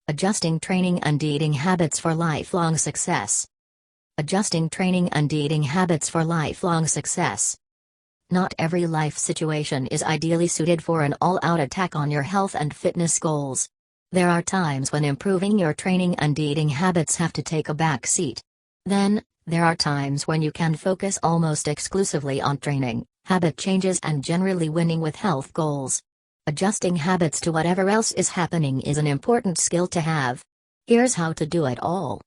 Adjusting training and eating habits for lifelong success. Adjusting training and eating habits for lifelong success. Not every life situation is ideally suited for an all-out attack on your health and fitness goals. There are times when improving your training and eating habits have to take a back seat. Then, there are times when you can focus almost exclusively on training, habit changes and generally winning with health goals. Adjusting habits to whatever else is happening is an important skill to have. Here's how to do it all.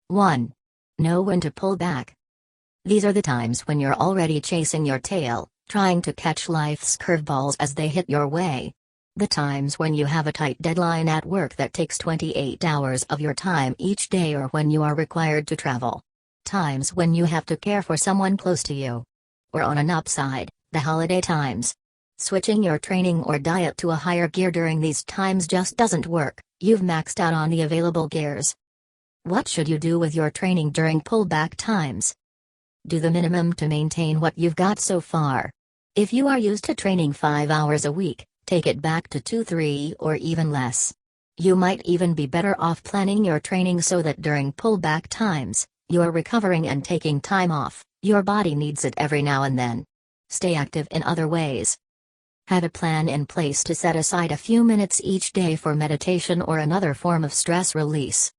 1. Know when to pull back. These are the times when you're already chasing your tail, trying to catch life's curveballs as they hit your way. The times when you have a tight deadline at work that takes 28 hours of your time each day, or when you are required to travel. Times when you have to care for someone close to you. Or on an upside, the holiday times. Switching your training or diet to a higher gear during these times just doesn't work. You've maxed out on the available gears. What should you do with your training during pullback times? Do the minimum to maintain what you've got so far. If you are used to training 5 hours a week, take it back to 2, 3, or even less. You might even be better off planning your training so that during pullback times, you're recovering and taking time off. Your body needs it every now and then. Stay active in other ways. Have a plan in place to set aside a few minutes each day for meditation or another form of stress release.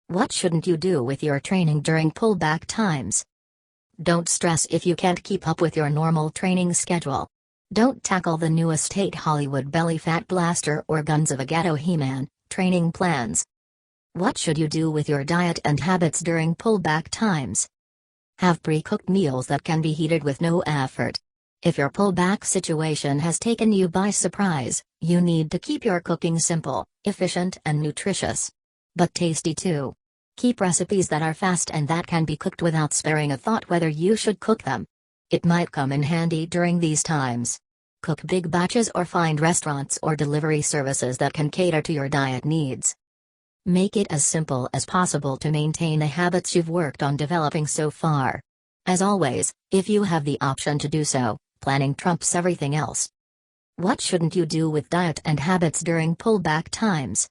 What shouldn't you do with your training during pullback times? Don't stress if you can't keep up with your normal training schedule. Don't tackle the newest hate Hollywood belly fat blaster or Guns of a Ghetto He-Man training plans. What should you do with your diet and habits during pullback times? Have pre-cooked meals that can be heated with no effort. If your pullback situation has taken you by surprise, you need to keep your cooking simple, efficient and nutritious. But tasty too. Keep recipes that are fast and that can be cooked without sparing a thought whether you should cook them. It might come in handy during these times. Cook big batches or find restaurants or delivery services that can cater to your diet needs. Make it as simple as possible to maintain the habits you've worked on developing so far. As always, if you have the option to do so, planning trumps everything else. What shouldn't you do with diet and habits during pullback times?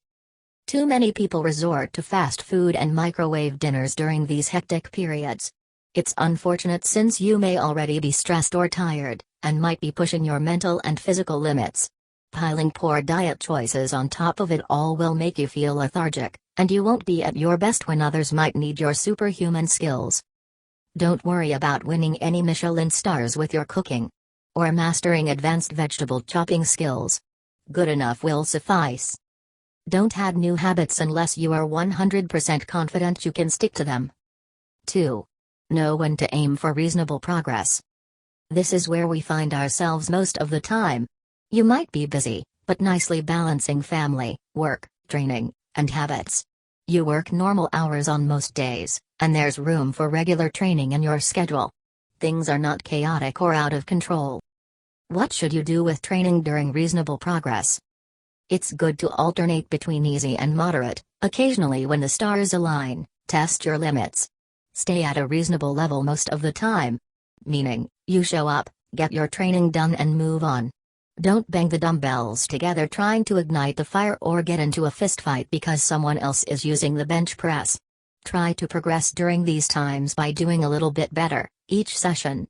Too many people resort to fast food and microwave dinners during these hectic periods. It's unfortunate since you may already be stressed or tired, and might be pushing your mental and physical limits. Piling poor diet choices on top of it all will make you feel lethargic, and you won't be at your best when others might need your superhuman skills. Don't worry about winning any Michelin stars with your cooking. Or mastering advanced vegetable chopping skills. Good enough will suffice. Don't add new habits unless you are 100% confident you can stick to them. 2. Know when to aim for reasonable progress. This is where we find ourselves most of the time. You might be busy, but nicely balancing family, work, training, and habits. You work normal hours on most days, and there's room for regular training in your schedule. Things are not chaotic or out of control. What should you do with training during reasonable progress? It's good to alternate between easy and moderate. Occasionally, when the stars align, test your limits. Stay at a reasonable level most of the time. Meaning, you show up, get your training done and move on. Don't bang the dumbbells together trying to ignite the fire or get into a fistfight because someone else is using the bench press. Try to progress during these times by doing a little bit better each session.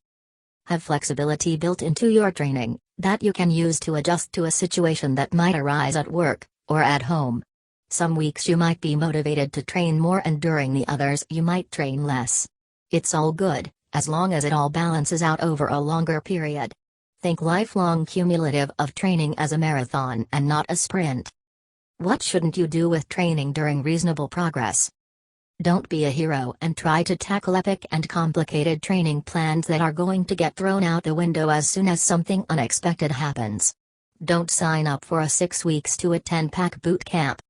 Have flexibility built into your training that you can use to adjust to a situation that might arise at work or at home. Some weeks you might be motivated to train more and during the others you might train less. It's all good, as long as it all balances out over a longer period. Think lifelong cumulative of training as a marathon and not a sprint. What shouldn't you do with training during reasonable progress? Don't be a hero and try to tackle epic and complicated training plans that are going to get thrown out the window as soon as something unexpected happens. Don't sign up for a 6 weeks to a 10-pack boot camp.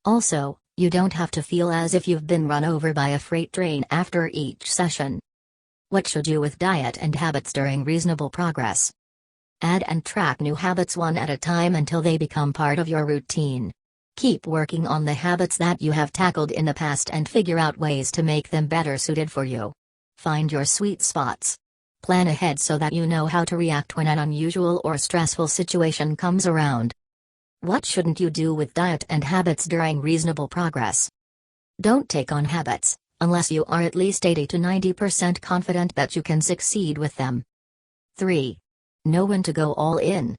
Also, you don't have to feel as if you've been run over by a freight train after each session. What should you do with diet and habits during reasonable progress? Add and track new habits one at a time until they become part of your routine. Keep working on the habits that you have tackled in the past and figure out ways to make them better suited for you. Find your sweet spots. Plan ahead so that you know how to react when an unusual or stressful situation comes around. What shouldn't you do with diet and habits during reasonable progress? Don't take on habits unless you are at least 80 to 90% confident that you can succeed with them. 3. Know when to go all in.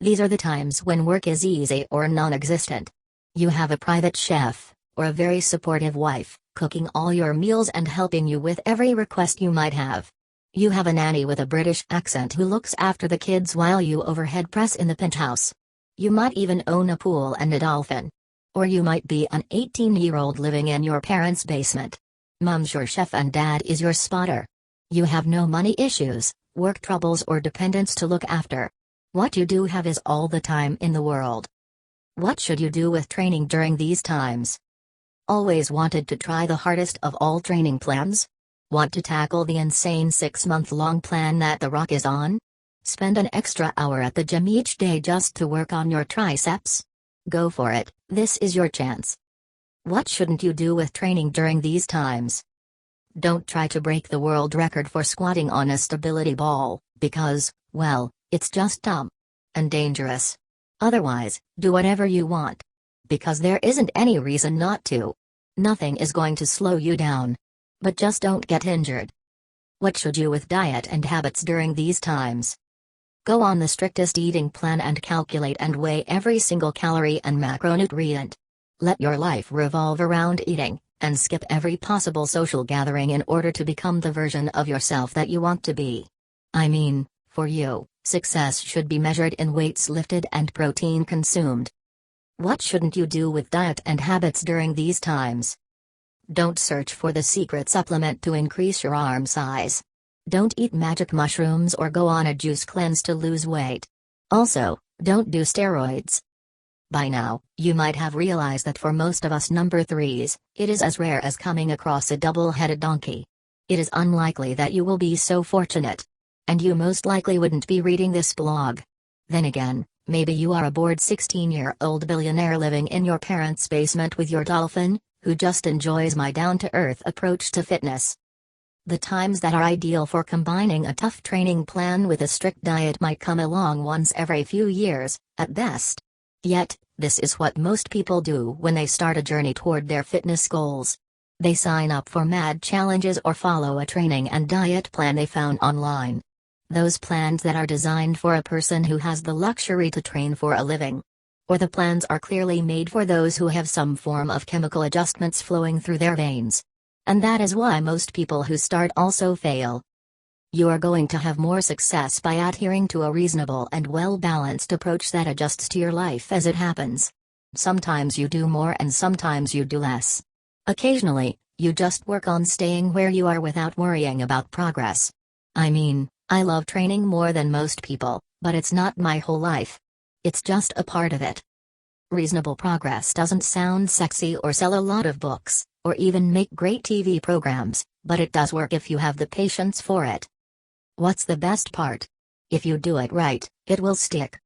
These are the times when work is easy or non-existent. You have a private chef, or a very supportive wife, cooking all your meals and helping you with every request you might have. You have a nanny with a British accent who looks after the kids while you overhead press in the penthouse. You might even own a pool and a dolphin. Or you might be an 18-year-old living in your parents' basement. Mom's your chef and dad is your spotter. You have no money issues, work troubles or dependents to look after. What you do have is all the time in the world. What should you do with training during these times? Always wanted to try the hardest of all training plans? Want to tackle the insane 6-month-long plan that The Rock is on? Spend an extra hour at the gym each day just to work on your triceps? Go for it, this is your chance. What shouldn't you do with training during these times? Don't try to break the world record for squatting on a stability ball, because, well, it's just dumb. And dangerous. Otherwise, do whatever you want. Because there isn't any reason not to. Nothing is going to slow you down. But just don't get injured. What should you do with diet and habits during these times? Go on the strictest eating plan and calculate and weigh every single calorie and macronutrient. Let your life revolve around eating, and skip every possible social gathering in order to become the version of yourself that you want to be. I mean, for you, success should be measured in weights lifted and protein consumed. What shouldn't you do with diet and habits during these times? Don't search for the secret supplement to increase your arm size. Don't eat magic mushrooms or go on a juice cleanse to lose weight. Also, don't do steroids. By now, you might have realized that for most of us number 3s, it is as rare as coming across a double-headed donkey. It is unlikely that you will be so fortunate. And you most likely wouldn't be reading this blog. Then again, maybe you are a bored 16-year-old billionaire living in your parents' basement with your dolphin, who just enjoys my down-to-earth approach to fitness. The times that are ideal for combining a tough training plan with a strict diet might come along once every few years, at best. Yet, this is what most people do when they start a journey toward their fitness goals. They sign up for mad challenges or follow a training and diet plan they found online. Those plans that are designed for a person who has the luxury to train for a living. Or the plans are clearly made for those who have some form of chemical adjustments flowing through their veins. And that is why most people who start also fail. You are going to have more success by adhering to a reasonable and well-balanced approach that adjusts to your life as it happens. Sometimes you do more and sometimes you do less. Occasionally, you just work on staying where you are without worrying about progress. I mean, I love training more than most people, but it's not my whole life. It's just a part of it. Reasonable progress doesn't sound sexy or sell a lot of books, or even make great TV programs, but it does work if you have the patience for it. What's the best part? If you do it right, it will stick.